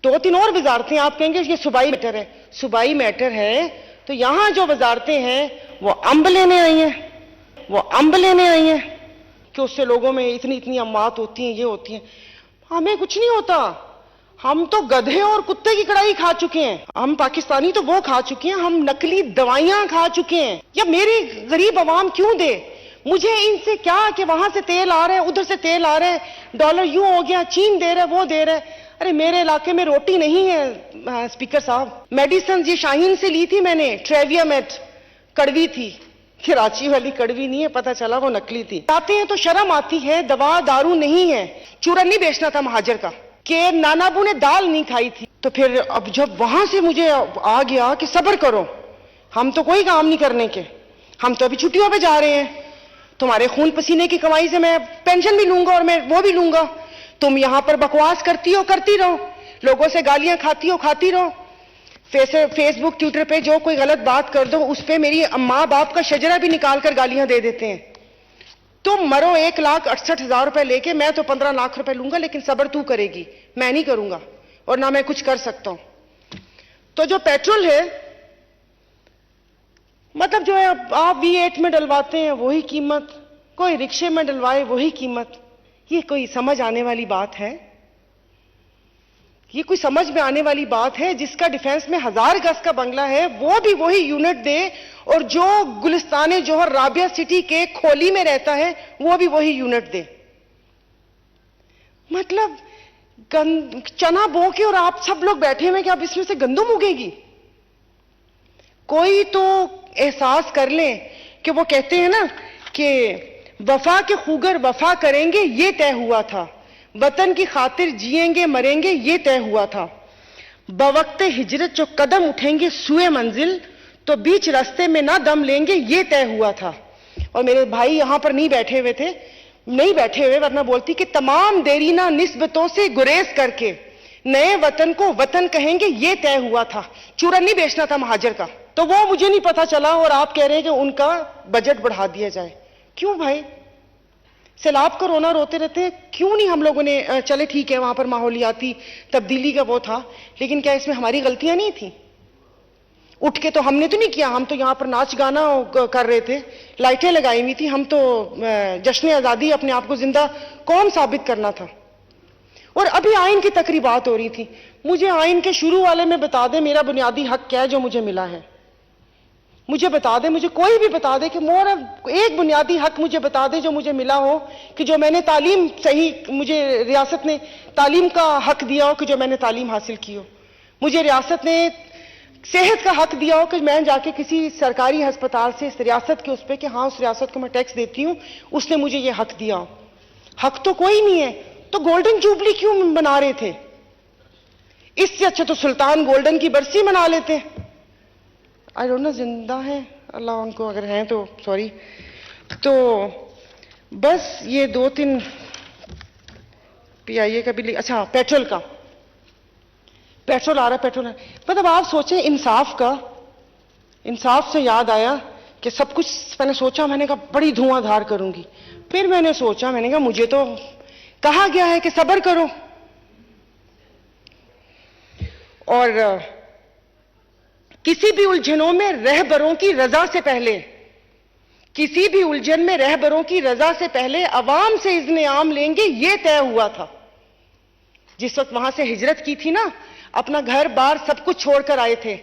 دو تین اور وزارتیں آپ کہیں گے یہ صوبائی میٹر ہے. صوبائی میٹر ہے تو یہاں جو وزارتیں ہیں وہ امب لینے آئی ہیں کہ اس سے لوگوں میں اتنی اموات ہوتی ہیں, یہ ہوتی ہیں. ہمیں کچھ نہیں ہوتا. ہم تو گدھے اور کتے کی کڑائی کھا چکے ہیں. ہم پاکستانی تو وہ کھا چکے ہیں, ہم نقلی دوائیاں کھا چکے ہیں. یا میری غریب عوام کیوں دے؟ مجھے ان سے کیا کہ وہاں سے تیل آ رہا ہے, ادھر سے تیل آ رہا ہے, ڈالر یوں ہو گیا, چین دے رہا ہے, وہ دے رہا ہے. ارے میرے علاقے میں روٹی نہیں ہے اسپیکر صاحب. میڈیسن یہ شاہین سے لی تھی میں نے, ٹریویا میٹ, کڑوی تھی. کراچی والی کڑوی نہیں ہے, پتہ چلا وہ نکلی تھی. آتے ہیں تو شرم آتی ہے. دوا دارو نہیں ہے. چورن نہیں بیچنا تھا مہاجر کا کہ نانا ابو نے دال نہیں کھائی تھی. تو پھر اب جب وہاں سے مجھے آ گیا کہ صبر کرو, ہم تو کوئی کام نہیں کرنے کے, ہم تو ابھی چھٹیوں پہ جا رہے ہیں. تمہارے خون پسینے کی کمائی سے میں پینشن بھی لوں گا اور میں وہ بھی لوں گا. تم یہاں پر بکواس کرتی ہو, کرتی رہو. لوگوں سے گالیاں کھاتی ہو, کھاتی رہو. فیس بک ٹویٹر پہ جو کوئی غلط بات کر دو اس پہ میری ماں باپ کا شجرہ بھی نکال کر گالیاں دے دیتے ہیں. تم مرو 1,68,000 روپے لے کے, میں تو 15 لاکھ روپے لوں گا, لیکن صبر تو کرے گی, میں نہیں کروں گا اور نہ میں کچھ کر سکتا ہوں. تو جو پیٹرول ہے, مطلب جو ہے آپ V8 میں ڈلواتے ہیں وہی قیمت, کوئی رکشے میں ڈلوائے وہی قیمت. یہ کوئی سمجھ آنے والی بات ہے؟ یہ کوئی سمجھ میں آنے والی بات ہے؟ جس کا ڈیفنس میں 1000 گز کا بنگلہ ہے وہ بھی وہی یونٹ دے, اور جو گلستان جوہر رابعہ سٹی کے کھولی میں رہتا ہے وہ بھی وہی یونٹ دے. مطلب چنا بو کے اور آپ سب لوگ بیٹھے ہوئے کہ اب اس میں سے گندم اگے گی. کوئی تو احساس کر لیں کہ وہ کہتے ہیں نا کہ وفا کے خوگر وفا کریں گے یہ طے ہوا تھا, وطن کی خاطر جئیں گے مریں گے یہ طے ہوا تھا, بوقت ہجرت جو قدم اٹھیں گے سوئے منزل تو بیچ راستے میں نہ دم لیں گے یہ طے ہوا تھا. اور میرے بھائی یہاں پر نہیں بیٹھے ہوئے ورنہ بولتی کہ تمام دیرینہ نسبتوں سے گریز کر کے نئے وطن کو وطن کہیں گے یہ طے ہوا تھا. چورن نہیں بیچنا تھا مہاجر کا, تو وہ مجھے نہیں پتا چلا اور آپ کہہ رہے ہیں کہ ان کا بجٹ بڑھا دیا جائے. کیوں بھائی؟ سیلاب کا رونا روتے رہتے ہیں, کیوں نہیں ہم لوگوں نے, چلے ٹھیک ہے وہاں پر ماحولیاتی تبدیلی کا وہ تھا, لیکن کیا اس میں ہماری غلطیاں نہیں تھیں؟ اٹھ کے تو ہم نے تو نہیں کیا, ہم تو یہاں پر ناچ گانا کر رہے تھے, لائٹیں لگائی ہوئی تھی, ہم تو جشن آزادی اپنے آپ کو زندہ قوم ثابت کرنا تھا. اور ابھی آئین کی تقریبات ہو رہی تھی. مجھے آئین کے شروع والے میں بتا دے میرا بنیادی حق کیا ہے جو مجھے ملا ہے. مجھے بتا دے, مجھے کوئی بھی بتا دے کہ میرا ایک بنیادی حق مجھے بتا دے جو مجھے ملا ہو, کہ جو میں نے تعلیم صحیح, مجھے ریاست نے تعلیم کا حق دیا ہو کہ جو میں نے تعلیم حاصل کی ہو, مجھے ریاست نے صحت کا حق دیا ہو کہ میں جا کے کسی سرکاری ہسپتال سے اس ریاست کے اس پہ کہ ہاں اس ریاست کو میں ٹیکس دیتی ہوں, اس نے مجھے یہ حق دیا ہو. حق تو کوئی نہیں ہے, تو گولڈن جوبلی کیوں بنا رہے تھے؟ اس سے اچھا تو سلطان گولڈن کی برسی منا لیتے. آئی ڈونٹ نو زندہ ہیں, اللہ ان کو اگر ہیں تو سوری. تو بس یہ 2-3 PIA کا بھی, اچھا پیٹرول کا, پیٹرول آ رہا ہے, پیٹرول. مطلب آپ سوچیں انصاف کا, انصاف سے یاد آیا کہ سب کچھ میں نے سوچا, میں نے کہا بڑی دھواں دھار کروں گی, پھر میں نے سوچا, میں نے کہا مجھے تو کہا گیا ہے کہ صبر کرو. اور کسی بھی الجھنوں میں رہبروں کی رضا سے پہلے, کسی بھی الجھن میں رہبروں کی رضا سے پہلے عوام سے اذن عام لیں گے یہ طے ہوا تھا. جس وقت وہاں سے ہجرت کی تھی نا, اپنا گھر بار سب کچھ چھوڑ کر آئے تھے,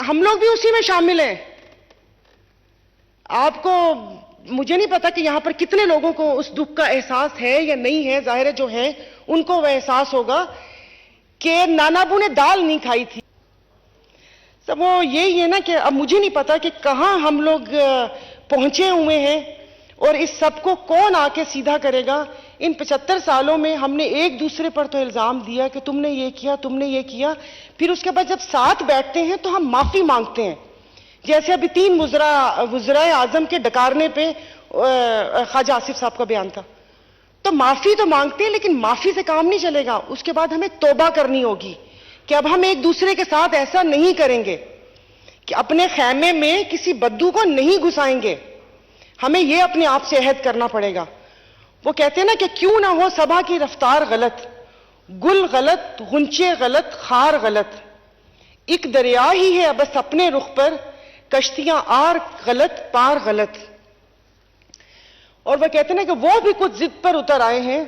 ہم لوگ بھی اسی میں شامل ہیں. آپ کو, مجھے نہیں پتا کہ یہاں پر کتنے لوگوں کو اس دکھ کا احساس ہے یا نہیں ہے, ظاہر ہے جو ہے ان کو وہ احساس ہوگا کہ نانا ابو نے دال نہیں کھائی تھی. سب وہ یہی ہے نا کہ اب مجھے نہیں پتا کہ کہاں ہم لوگ پہنچے ہوئے ہیں اور اس سب کو کون آ کے سیدھا کرے گا. ان 75 سالوں میں ہم نے ایک دوسرے پر تو الزام دیا کہ تم نے یہ کیا, تم نے یہ کیا, پھر اس کے بعد جب ساتھ بیٹھتے ہیں تو ہم معافی مانگتے ہیں. جیسے ابھی 3 وزرائے اعظم کے ڈکارنے پہ خواجہ آصف صاحب کا بیان تھا, تو معافی تو مانگتے ہیں لیکن معافی سے کام نہیں چلے گا. اس کے بعد ہمیں توبہ کرنی ہوگی کہ اب ہم ایک دوسرے کے ساتھ ایسا نہیں کریں گے, کہ اپنے خیمے میں کسی بدو کو نہیں گھسائیں گے. ہمیں یہ اپنے آپ سے عہد کرنا پڑے گا. وہ کہتے ہیں نا کہ کیوں نہ ہو صبا کی رفتار غلط, گل غلط، غنچے غلط، خار غلط، ایک دریا ہی ہے بس اپنے رخ پر، کشتیاں آر غلط پار غلط. اور وہ کہتے ہیں کہ وہ بھی کچھ ضد پر اتر آئے ہیں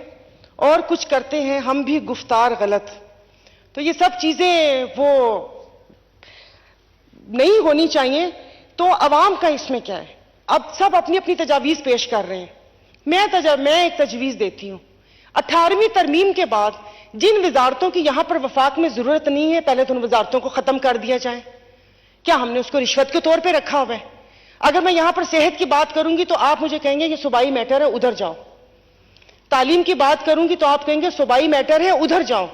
اور کچھ کرتے ہیں ہم بھی گفتار غلط. تو یہ سب چیزیں وہ نہیں ہونی چاہیے. تو عوام کا اس میں کیا ہے؟ اب سب اپنی اپنی تجاویز پیش کر رہے ہیں. میں ایک تجویز دیتی ہوں. 18ویں ترمیم کے بعد جن وزارتوں کی یہاں پر وفاق میں ضرورت نہیں ہے، پہلے تو ان وزارتوں کو ختم کر دیا جائے. کیا ہم نے اس کو رشوت کے طور پہ رکھا ہوا ہے؟ اگر میں یہاں پر صحت کی بات کروں گی تو آپ مجھے کہیں گے یہ صوبائی میٹر ہے، ادھر جاؤ. تعلیم کی بات کروں گی تو آپ کہیں گے صوبائی میٹر ہے، ادھر جاؤ.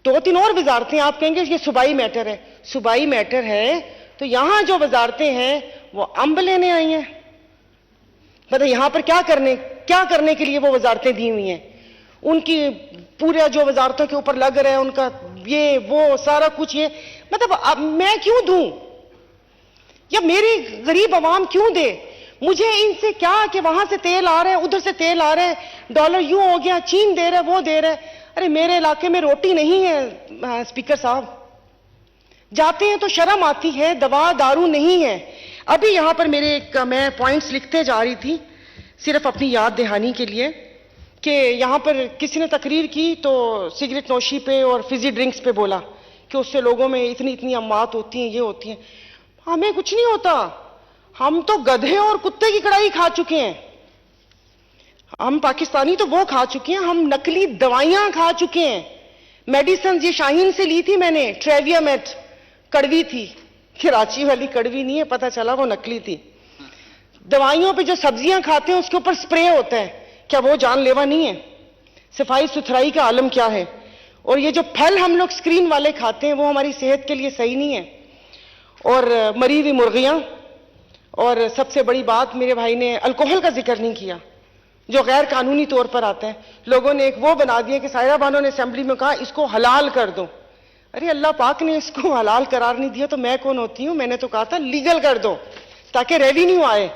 2-3 اور وزارتیں آپ کہیں گے یہ صوبائی میٹر ہے. صوبائی میٹر ہے تو یہاں جو وزارتیں ہیں وہ امب لینے آئی ہیں. مطلب یہاں پر کیا کرنے کے لیے وہ وزارتیں دی ہوئی ہیں؟ ان کی پورا جو وزارتوں کے اوپر لگ رہا ہے ان کا یہ وہ سارا کچھ، یہ مطلب اب میں کیوں دوں یا میری غریب عوام کیوں دے؟ مجھے ان سے کیا کہ وہاں سے تیل آ رہا ہے، ادھر سے تیل آ رہا ہے، ڈالر یوں ہو گیا، چین دے رہا ہے، وہ دے رہا ہے. ارے میرے علاقے میں روٹی نہیں ہے اسپیکر صاحب. جاتے ہیں تو شرم آتی ہے، دوا دارو نہیں ہے. ابھی یہاں پر میں پوائنٹس لکھتے جا رہی تھی صرف اپنی یاد دہانی کے لیے کہ یہاں پر کسی نے تقریر کی تو سگریٹ نوشی پہ اور فزی ڈرنکس پہ بولا کہ اس سے لوگوں میں اتنی اموات ہوتی ہیں، یہ ہوتی ہیں. ہمیں کچھ نہیں ہوتا. ہم تو گدھے اور کتے کی کڑائی کھا چکے ہیں. ہم پاکستانی تو وہ کھا چکے ہیں، ہم نقلی دوائیاں کھا چکے ہیں. میڈیسن یہ شاہین سے لی تھی میں نے، ٹریویا میٹ، کڑوی تھی. کراچی والی کڑوی نہیں ہے، پتہ چلا وہ نقلی تھی. دوائیوں پہ جو سبزیاں کھاتے ہیں اس کے اوپر سپرے ہوتا ہے، کیا وہ جان لیوا نہیں ہے؟ صفائی ستھرائی کا عالم کیا ہے؟ اور یہ جو پھل ہم لوگ سکرین والے کھاتے ہیں وہ ہماری صحت کے لیے صحیح نہیں ہے. اور مری ہوئی مرغیاں، اور سب سے بڑی بات میرے بھائی نے الکوہل کا ذکر نہیں کیا جو غیر قانونی طور پر آتا ہے. لوگوں نے ایک وہ بنا دیا کہ سائرہ بانو نے اسمبلی میں کہا اس کو حلال کر دو. ارے اللہ پاک نے اس کو حلال قرار نہیں دیا تو میں کون ہوتی ہوں؟ میں نے تو کہا تھا لیگل کر دو تاکہ ریونیو آئے.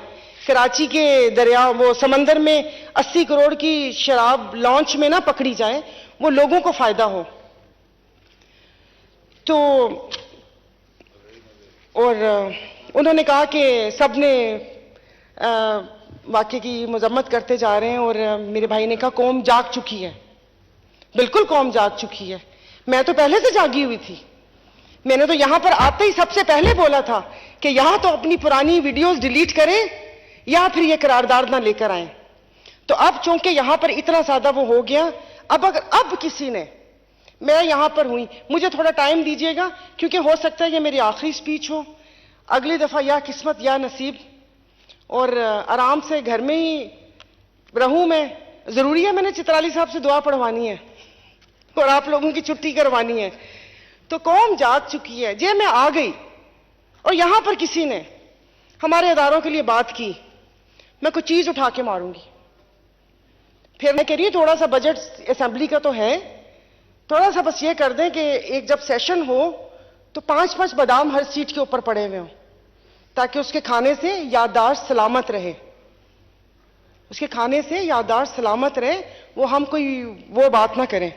کراچی کے دریا وہ سمندر میں 80 کروڑ کی شراب لانچ میں نہ پکڑی جائے، وہ لوگوں کو فائدہ ہو. تو اور انہوں نے کہا کہ سب نے واقعے کی مذمت کرتے جا رہے ہیں اور میرے بھائی نے کہا قوم جاگ چکی ہے. بالکل قوم جاگ چکی ہے. میں تو پہلے سے جاگی ہوئی تھی. میں نے تو یہاں پر آتے ہی سب سے پہلے بولا تھا کہ یہاں تو اپنی پرانی ویڈیوز ڈیلیٹ کریں یا پھر یہ قرارداد نہ لے کر آئیں. تو اب چونکہ یہاں پر اتنا زیادہ وہ ہو گیا، اب کسی نے، میں یہاں پر ہوئی، مجھے تھوڑا ٹائم دیجیے گا کیونکہ ہو سکتا ہے یہ میری آخری سپیچ ہو. اگلی دفعہ یا قسمت یا نصیب، اور آرام سے گھر میں ہی رہوں. میں ضروری ہے میں نے چترالی صاحب سے دعا پڑھوانی ہے اور آپ لوگوں کی چھٹی کروانی ہے. تو قوم جاگ چکی ہے. میں آ گئی اور یہاں پر کسی نے ہمارے اداروں کے لیے بات کی، میں کوئی چیز اٹھا کے ماروں گی. پھر میں کہہ رہی ہوں تھوڑا سا بجٹ اسمبلی کا تو ہے، تھوڑا سا بس یہ کر دیں کہ ایک جب سیشن ہو تو 5 بادام ہر سیٹ کے اوپر پڑے ہوئے ہوں تاکہ اس کے کھانے سے یادداشت سلامت رہے. اس کے کھانے سے یادداشت سلامت رہے، وہ ہم کوئی وہ بات نہ کریں.